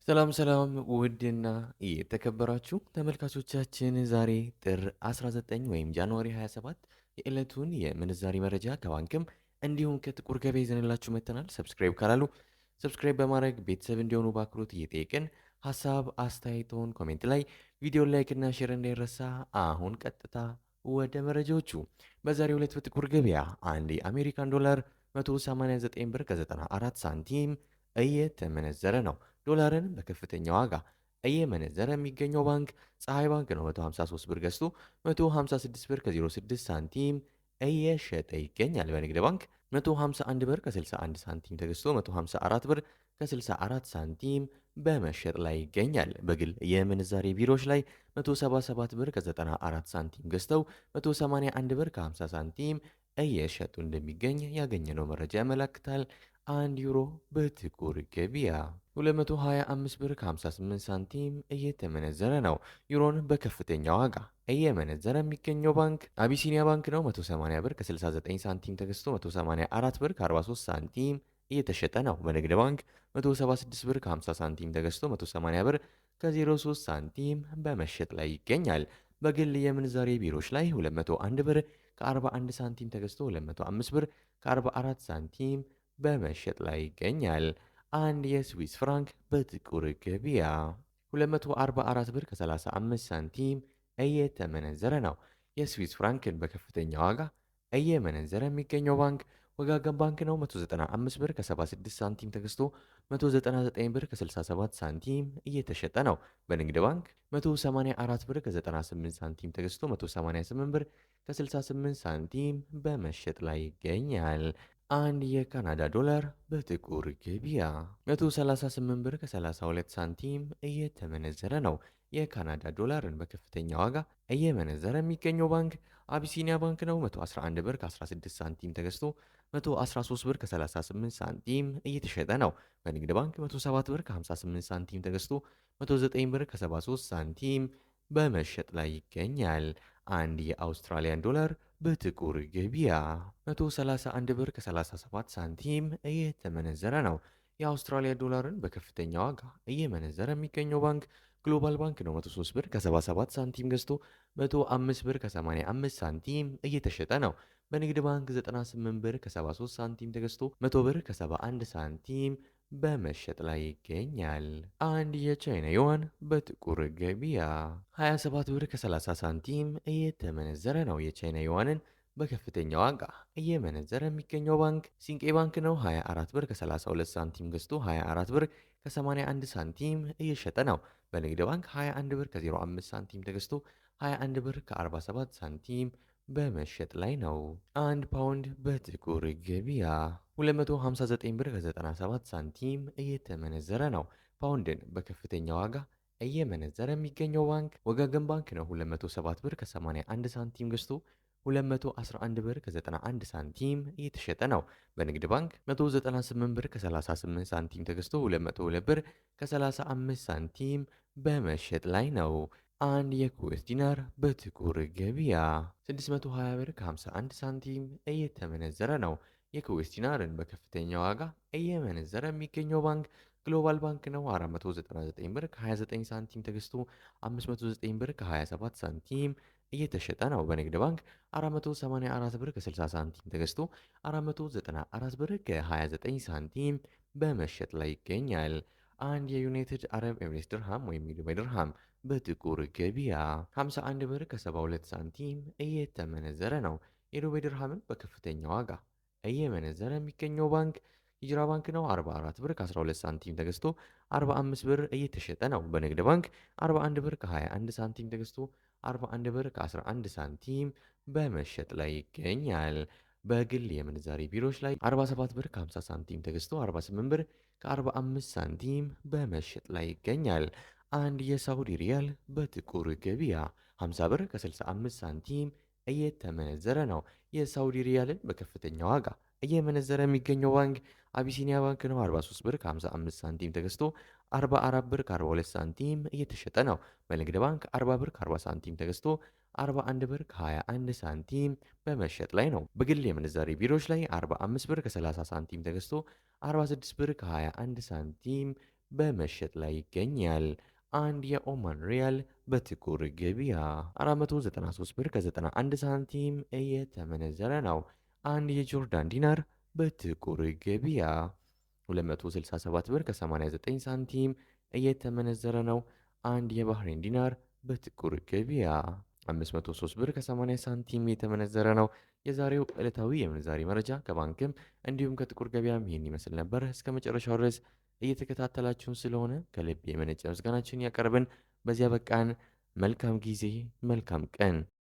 ሰላም ሰላም ውድና የተከበራችሁ ተመልካቾቻችን ዛሬ ጥር 19 ወይም ጃንዋሪ 27 የዕለቱን የምንዛሬ መረጃ ከባንክም እንዲሁም ከጥቁር ገበያ ይዘንላችሁ መጥተናል። ሰብስክራይብ ካላሉ ሰብስክራይብ በማድረግ ቤተሰብ እንዲሆኑ በአክብሮት እየጠየቅን ሀሳብ አስተያየቶን ኮሜንት ላይ ቪዲዮ ላይክና ሼር እንዳይረሳ። አሁን ቀጥታ ወደ መረጃዎቹ። በዛሬው ዕለት በጥቁር ገበያ አንድ የአሜሪካን ዶላር 189 ብር ከ94 ሳንቲም እየተመነዘረ ነው። ዶላርን በከፍተኛ ዋጋ እየመነዘረ የሚገኘው ባንክ ፀሐይ ባንክ ነው። 153 ብር ገዝቶ 156 ብር ከ06 ሳንቲም እየሸጠ ይገኛል። በንግድ ባንክ 151 ብር ከ61 ሳንቲም ተገዝቶ 154 ብር ከ64 ሳንቲም በመሸጥ ላይ ይገኛል። በግል የምንዛሬ ቢሮዎች ላይ 177 ብር ከ94 ሳንቲም ገዝተው 181 ብር ከ50 ሳንቲም እየሸጡ እንደሚገኝ ያገኘነው መረጃ ያመለክታል። አንድ ዩሮ በጥቁር ገበያ 225 ብር ከ58 ሳንቲም እየተመነዘረ ነው። ዩሮን በከፍተኛ ዋጋ እየመነዘረ የሚገኘው ባንክ አቢሲኒያ ባንክ ነው። 180 ብር ከ69 ሳንቲም ተገዝቶ 184 ብር ከ43 ሳንቲም እየተሸጠ ነው። በንግድ ባንክ 176 ብር ከ50 ሳንቲም ተገዝቶ 180 ብር ከ03 ሳንቲም በመሸጥ ላይ ይገኛል። በግል የምንዛሬ ቢሮዎች ላይ 201 ብር ከ41 ሳንቲም ተገዝቶ 205 ብር ከ44 ሳንቲም በመሸጥ ላይ ይገኛል። አንድ የስዊስ ፍራንክ በጥቁር ገበያ 244 ብር ከ35 ሳንቲም እየተመነዘረ ነው። የስዊስ ፍራንክን በከፍተኛ ዋጋ እየመነዘረ የሚገኘው ባንክ ወጋገን ባንክ ነው። 195 ብር ከ76 ሳንቲም ተገዝቶ 199 ብር ከ67 ሳንቲም እየተሸጠ ነው። በንግድ ባንክ 184 ብር ከ98 ሳንቲም ተገዝቶ 188 ብር ከ68 ሳንቲም በመሸጥ ላይ ይገኛል። አንድ የካናዳ ዶላር በጥቁር ገበያ 138 ብር ከ32 ሳንቲም እየተመነዘረ ነው። የካናዳ ዶላርን በከፍተኛ ዋጋ እየመነዘረ የሚገኘው ባንክ አቢሲኒያ ባንክ ነው። 111 ብር ከ16 ሳንቲም ተገዝቶ 113 ብር ከ38 ሳንቲም እየተሸጠ ነው። በንግድ ባንክ 107 ብር ከ58 ሳንቲም ተገዝቶ 109 ብር ከ73 ሳንቲም በመሸጥ ላይ ይገኛል። አንድ የአውስትራሊያን ዶላር በጥቁር ገበያ 131 ብር ከ37 ሳንቲም እየተመነዘረ ነው። የአውስትራሊያ ዶላርን በከፍተኛ ዋጋ እየመነዘረ የሚገኘው ባንክ ግሎባል ባንክ ነው። 103 ብር ከ77 ሳንቲም ገዝቶ 105 ብር ከ85 ሳንቲም እየተሸጠ ነው። በንግድ ባንክ 98 ብር ከ73 ሳንቲም ተገዝቶ 100 ብር ከ71 ሳንቲም በመሸጥ ላይ ይገኛል። አንድ የቻይና ዩዋን በጥቁር ገበያ 27 ብር ከ30 ሳንቲም እየተመነዘረ ነው። የቻይና ዩዋንን በከፍተኛ ዋጋ እየመነዘረ የሚገኘው ባንክ ሲንቄ ባንክ ነው። 24 ብር ከ32 ሳንቲም ገዝቶ 24 ብር ከ81 ሳንቲም እየሸጠ ነው። በንግድ ባንክ 21 ብር ከ05 ሳንቲም ተገዝቶ 21 ብር ከ47 ሳንቲም በመሸጥ ላይ ነው። አንድ ፓውንድ በጥቁር ገበያ 259 ብር ከ97 ሳንቲም እየተመነዘረ ነው። ፓውንድን በከፍተኛ ዋጋ እየመነዘረ የሚገኘው ባንክ ወጋገን ባንክ ነው። 207 ብር ከ81 ሳንቲም ገዝቶ 211 ብር ከ91 ሳንቲም እየተሸጠ ነው። በንግድ ባንክ 198 ብር ከ38 ሳንቲም ተገዝቶ 202 ብር ከ35 ሳንቲም በመሸጥ ላይ ነው። አንድ የኩዌት ዲናር በጥቁር ገበያ 620 ብር ከ51 ሳንቲም እየተመነዘረ ነው። የኩዌት ዲናርን በከፍተኛ ዋጋ እየመነዘረ የሚገኘው ባንክ ግሎባል ባንክ ነው። 499 ብር ከ29 ሳንቲም ተገዝቶ 509 ብር ከ27 ሳንቲም እየተሸጠ ነው። በንግድ ባንክ 484 ብር ከ60 ሳንቲም ተገዝቶ 494 ብር ከ29 ሳንቲም በመሸጥ ላይ ይገኛል። አንድ የዩናይትድ አረብ ኤምሬትስ ድርሃም ወይም የዱባይ ድርሃም በጥቁር ገበያ 51 ብር ከ72 ሳንቲም እየተመነዘረ ነው። የዱባይ ድርሃምን በከፍተኛ ዋጋ እየመነዘረ የሚገኘው ባንክ ሂጅራ ባንክ ነው። 44 ብር ከ12 ሳንቲም ተገዝቶ 45 ብር እየተሸጠ ነው። በንግድ ባንክ 41 ብር ከ21 ሳንቲም ተገዝቶ 41 ብር ከ11 ሳንቲም በመሸጥ ላይ ይገኛል። በግል የምንዛሬ ቢሮዎች ላይ 47 ብር ከ50 ሳንቲም ተገዝቶ 48 ብር ከ45 ሳንቲም በመሸጥ ላይ ይገኛል። አንድ የሳውዲ ሪያል በጥቁር ገበያ 50 ብር ከ65 ሳንቲም እየተመነዘረ ነው። የሳውዲ ሪያልን በከፍተኛ ዋጋ እየመነዘረ የሚገኘው ባንክ አቢሲኒያ ባንክ ነው። 43 ብር ከ55 ሳንቲም ተገዝቶ 44 ብር ከ42 ሳንቲም እየተሸጠ ነው። በንግድ ባንክ 40 ብር ከ40 ሳንቲም ተገዝቶ 41 ብር ከ21 ሳንቲም በመሸጥ ላይ ነው። በግል የምንዛሬ ቢሮዎች ላይ 45 ብር ከ30 ሳንቲም ተገዝቶ 46 ብር ከ21 ሳንቲም በመሸጥ ላይ ይገኛል። አንድ የኦማን ሪያል በጥቁር ገበያ 493 ብር ከ91 ሳንቲም እየተመነዘረ ነው። አንድ የጆርዳን ዲናር በጥቁር ገበያ 267 ብር ከ89 ሳንቲም እየተመነዘረ ነው። አንድ የባህሬን ዲናር በጥቁር ገበያ 503 ብር ከ80 ሳንቲም የተመነዘረ ነው። የዛሬው ዕለታዊ የምንዛሬ መረጃ ከባንክም እንዲሁም ከጥቁር ገበያም ይህን ይመስል ነበር። እስከ መጨረሻው ድረስ እየተከታተላችሁን ስለሆነ ከልብ የመነጨ ምስጋናችን ያቀርብን። በዚያ በቃን። መልካም ጊዜ፣ መልካም ቀን